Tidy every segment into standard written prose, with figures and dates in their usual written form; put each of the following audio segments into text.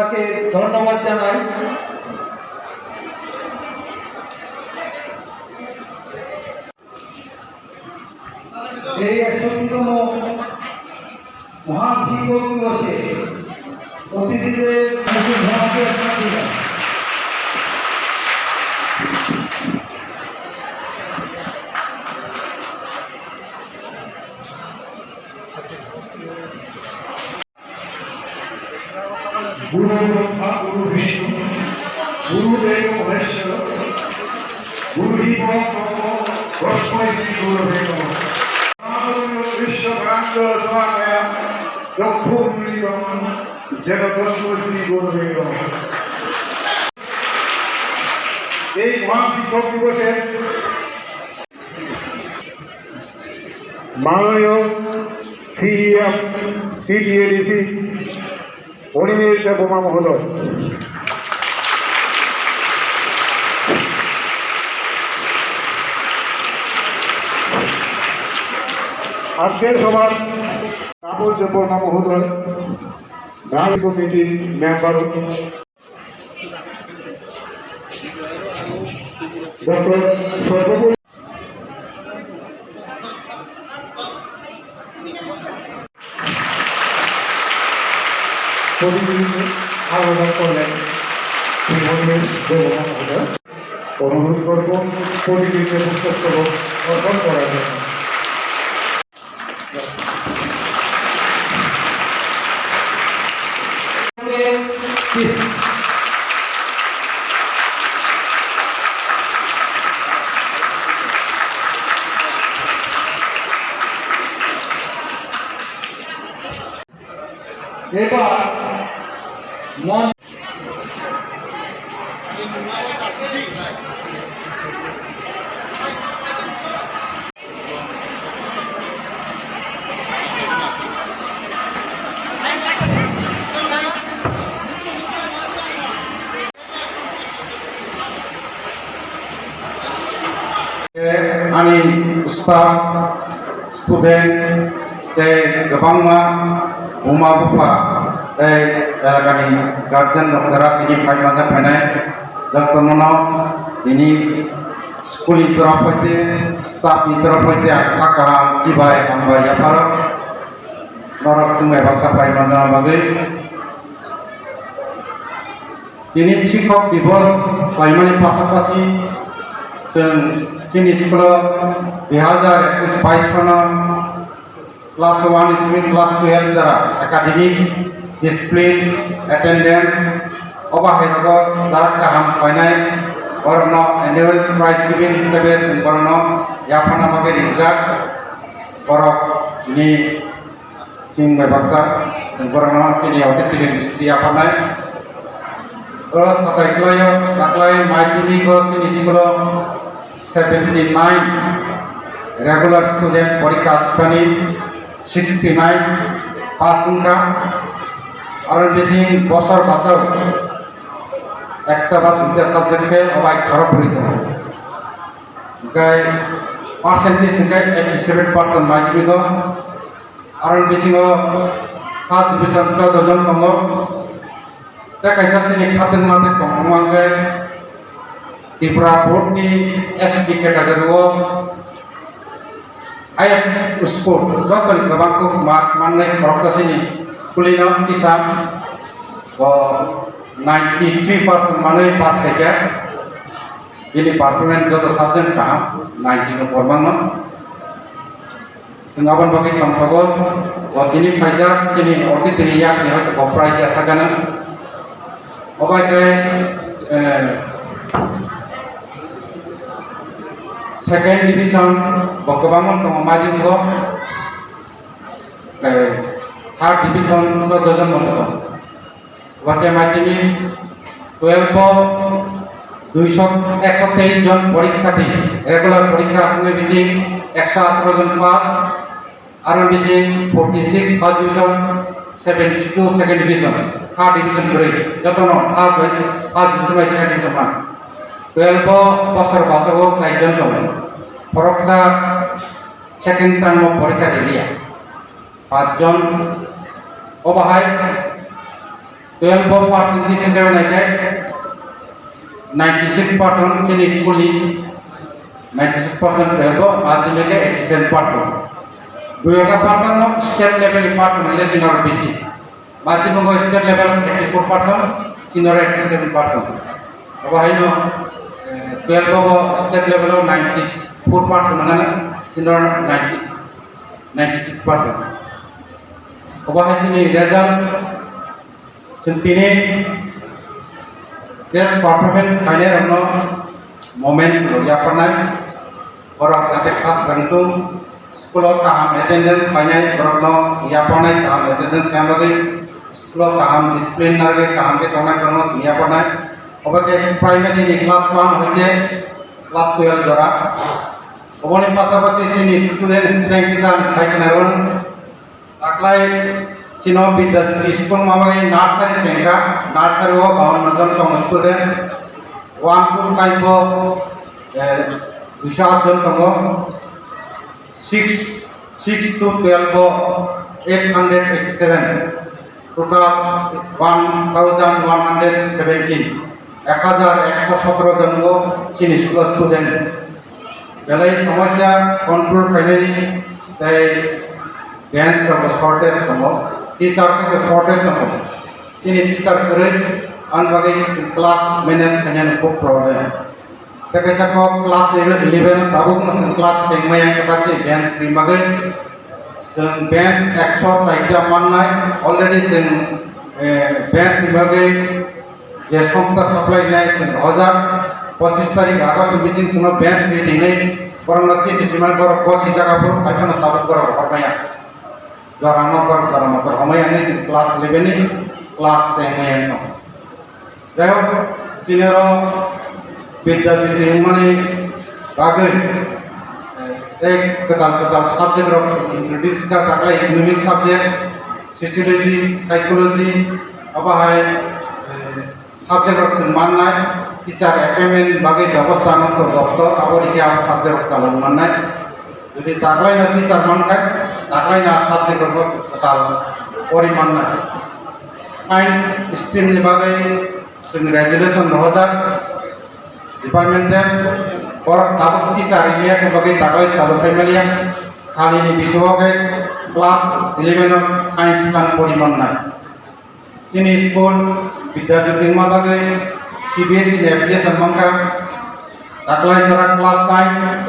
ওনাকে ধন্যবাদ জানাই। এই 61তম মহান শিক্ষক দিবসে অতিথিদের মুখে ধন্যবাদ জানাই। गुरु ब्रह्मा गुरु विष्णु गुरुदेव महेश्वर गुरु ही परम तस्मै श्री गुरवे नमः। विश्वकांड समाया चक्षुर्मीलितं येन तस्मै श्री गुरवे नमः। এই মহান শিক্ষক দিবসে মাননীয় সিএম টিটিএডিসি অনিমেষ দেববর্মা মহোদয়, আজকের সভার কাপুর দেববর্মা মহোদয়, রাজ কমিটির মেম্বার ডক্টর সর্বোপরি আবেদন করলেন অনুরোধ করব প্রতিদিনকে পুস্তক অর্পণ করার জন্য। এবার মন আমি স্টাফ स्टूडेंट गोबां उमा बुफा एलाकानि गार्जेन डक्टरा बिनि फाइमाजा फैनाय डक्टरमोनाव बिनि स्कुलनि तरफ हयते स्टाफनि तरफ हयते आखा गाहाम सिबाय हामबाय जाफार नरक सिंहाय बाक्सा फाइमाजा बागै दिनै शिक्षक दिवस फाइमानि पासापासि जों जोंनि स्कुलाव 2021-22 सनाव क्लास 1 स्टूडेंट क्लास 12 द्वारा एकाडेमिक डिसिप्लिन एटेंडेंस अबाहायनांगौ द्वारा गाहाम फायनाय बरन एनुअल प्राइज गिविंग हिसाबै जों बरन याफाना बागै रिजार्भ बरक नि सिंह बाक्सा जों बरन सिनि अटिस्टिक इउनिभार्सिटी याफानाय साथायख्लायाव दाख्लै माइटिनिखौ जोंनि स्कुलाव 79 रेगुलर स्टूडेंट परीक्षा आथिखालनि 69 पास संख्या और बेसिन बছর বাঁচাও একটা বা দুটা সাবজেক্টে অবাই খরচ হইত গাই পার্সেন্টেজ সংখ্যা 87% মাইবিগ আর বেসিন ফার্স্ট ডিভিশন 14 জন দङ दा कायसासिनि खातन माते कममांगे त्रिपुरा बोर्डनि एसटी केटागरियाव हाइएस्ट स्कोर जतनि गोबांखौ मार्क मोननाय फरायसासिनि कुलिना किसान 93% माने पास जायगा दिनै पारफरमेन्स जत साबजेक्ट गाहाम 90 फरमानो जों आबाद बागै खालामथागौ दिनै फायजा दिनै अर्डिनारि याकनि हयथ' प्राइज थागानो अबायके सेकेंड डिविजन बकबामन दङ माजिंगो थार्ड डिविजन दजन दङ वाटे माजिनि 123 জন পরীক্ষার্থী রেগুলার পরীক্ষা সঙ্গে বেশি 118 জন পাস আর বেশি 46 first division 72 second division third division করে যতন ফার্স্ট ডিভিশন সেকেন্ড ডিভিশন 12 বছর বাঁচাবো কাইজন দङ ফরকসা সেকেন্ড টার্ম পরীক্ষা দিলিয়া 5 জন অবাহাই 12 of percentage 96% sini schooling 96% 12 माध्यमिक 87%. 2% state level department ले senior BC. माध्यमिक को state level 84%, senior 87%. अब है नो 12 को state level 94% mana senior 96%. अब है sini result sentini dia performance kaya rano momen lo ya pernah orang kata khas gantung sekolah taham attendance kaya rano ya pernah taham attendance kaya lagi sekolah taham disciplinary taham ke tahun rano ya pernah obat primary di kelas 1 hoje kelas 12 jora obat pasapati sini student strength kita kaya kenaron aklai sino bidda school mamagai nursery cengka nursery wo kawan najon tong student 1 to 5 wo usah jon tong 6 to 12 wo 887 total 1117 1117 John wo sini school student belai समस्या control finally tai dance of shortest como teacher के shortest como ini teacher करे अनबगे class manage करने को problem तके चको class 11 बाबू को class 10 में yang kita sih dance primage dance extra exam mana already sing dance primage je संस्था supply नहीं sing 2025 तारीख आगस्ट बीचिंग सुनो dance meeting नहीं परंगति दिसमान पर कोशिश जगह पर अच्छा ताबत पर hormaya Jarano per motor homaya ini kelas 11 ini kelas 10 ini. Jadi sinero beda mana bagai ketal subjek rok introduce kita pakai economic subject, sociology, psychology, apa hai subjek rok mana teacher FMN bagai jabatan untuk dokter, apa dia subjek rok kalau mana jadi taklai nanti sarman kan taklai nya subjek berbuat total poriman na science stream sebagai graduation 2000 department और tabuk teacher ini sebagai taklai satu family yang kali ini biswa ke kelas 11 science kan poriman na sini school Bidya Tingma bagai CBSE application mangka taklai jarak kelas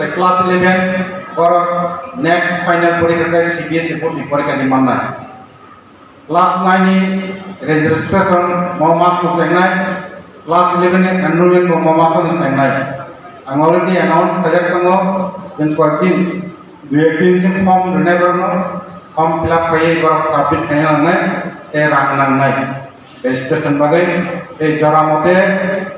9 kelas 11 और next final परीक्षा CBSE board की परीक्षा di mana kelas 9 ini registration mau masuk tengah kelas 11 ini enrollment mau masuk tengah ang already announce project kamu dan quartin dua application form donai berno form fill up kaya baru submit kaya nai rang nai registration bagai jora mote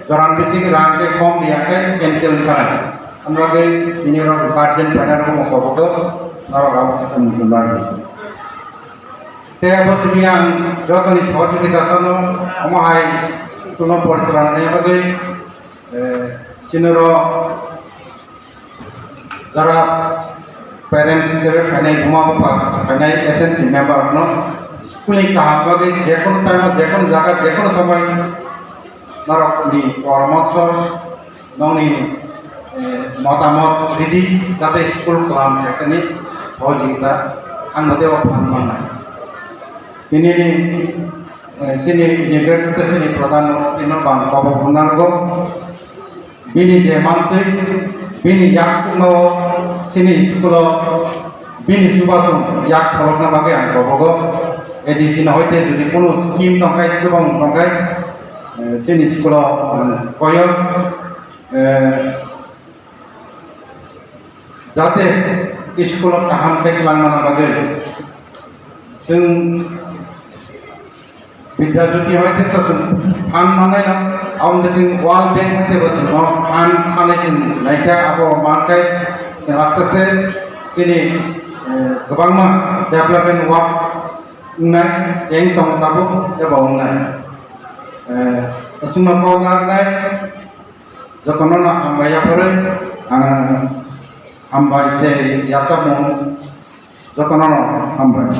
joran bisi rang ke form dia ke cancel kan আমরা ini orang guardian pada rumah foto orang kamu kesana kembali. Saya bos yang jauh ni foto kita sana, omahai tulang persoalan ni bagi sinero jara parents sebagai kanai rumah bapa kanai SNC member no schooling kaham bagi jekon time jekon jaga jekon sampai narok ni peramotor noni মতামত দিদি যাতে school ক্লাম এখানে সহযোগিতা আনমতে often মানা তিনি sini integrated sini প্রধান তিন বাং কব ভুনারগো বিনি যে মানতে বিনি ইয়াক নো sini স্কুল বিনি সুবাসন ইয়াক ফলকনা বাগে আন কবগো এদি সিনা হইতে যদি কোনো scheme Ngai সুবাং Ngai sini school কয় जाते school taham teklangan bagai sing Bidya Jyoti hoite to fan manai na aum sing wall bank hoite bosun fan fanai sing naika abo markai rasta se ini gobangma development work na yang tong tabu ya bawang na asuma pawnar na jokono na ambaya pore hamba ite yasa mo jokono hamba